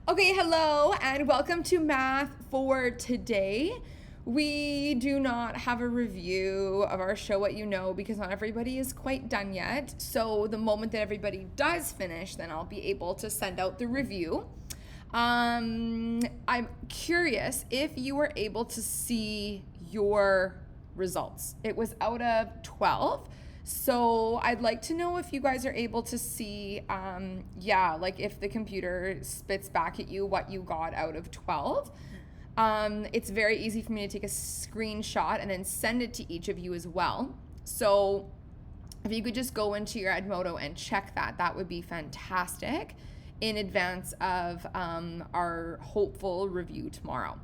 Okay, hello and welcome to Math for Today. We do not have a review of our show What You Know because not everybody is quite done yet. So the moment that everybody does finish, then I'll be able to send out the review. I'm curious if you were able to see your results. It was out of 12. So I'd like to know if you guys are able to see, like if the computer spits back at you what you got out of 12. It's very easy for me to take a screenshot and then send it to each of you as well. So if you could just go into your Edmodo and check that, that would be fantastic in advance of our hopeful review tomorrow.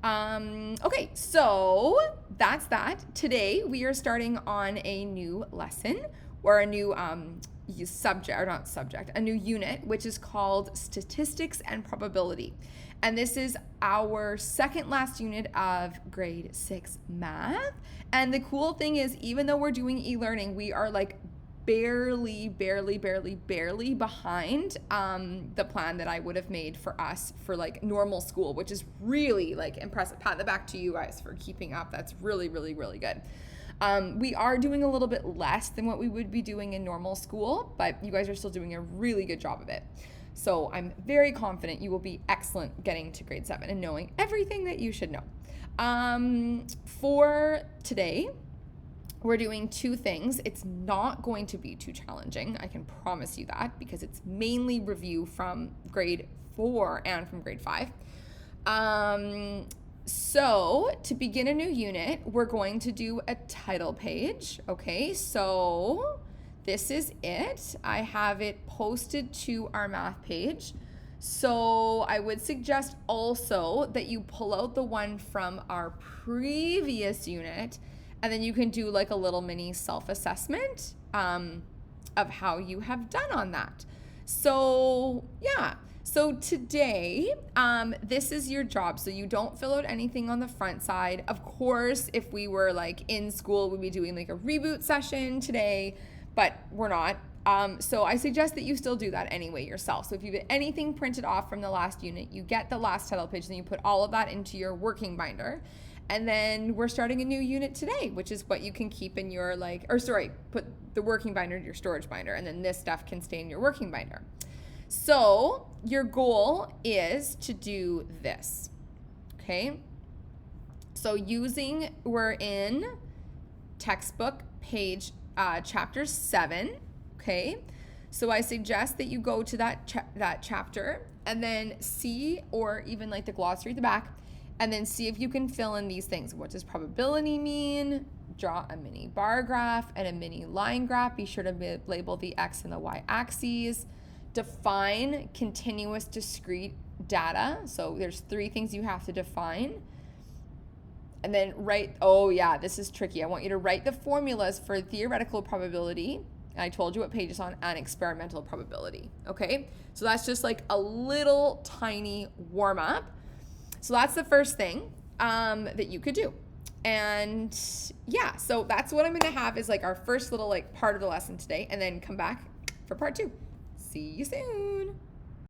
Okay, so that's that. Today we are starting on a new lesson or a new a new unit, which is called Statistics and Probability. And this is our second last unit of grade 6 math. And the cool thing is, even though we're doing e-learning, we are like barely behind the plan that I would have made for us for like normal school, which is really like impressive. Pat the back to you guys for keeping up. That's really good. We are doing a little bit less than what we would be doing in normal school, but you guys are still doing a really good job of it. So I'm very confident you will be excellent getting to grade 7 and knowing everything that you should know. For today, we're doing two things. It's not going to be too challenging. I can promise you that because it's mainly review from grade 4 and from grade 5. So to begin a new unit, we're going to do a title page. Okay, so this is it. I have it posted to our math page. So I would suggest also that you pull out the one from our previous unit, and then you can do like a little mini self-assessment of how you have done on that. So yeah, so today, this is your job. So you don't fill out anything on the front side. Of course, if we were like in school, we'd be doing like a reboot session today, but we're not. So I suggest that you still do that anyway yourself. So if you get anything printed off from the last unit, you get the last title page, then you put all of that into your working binder. And then we're starting a new unit today, which is what you can keep in your put the working binder in your storage binder, and then this stuff can stay in your working binder. So your goal is to do this, okay? So we're in textbook page, chapter 7, okay? So I suggest that you go to that chapter and then see, or even like the glossary at the back, and then see if you can fill in these things. What does probability mean? Draw a mini bar graph and a mini line graph. Be sure to label the X and the Y axes. Define continuous discrete data. So there's 3 things you have to define. And then this is tricky. I want you to write the formulas for theoretical probability. And I told you what page it's on, and experimental probability. Okay? So that's just like a little tiny warm up. So that's the first thing that you could do. And yeah, so that's what I'm going to have is like our first little like part of the lesson today, and then come back for part 2. See you soon.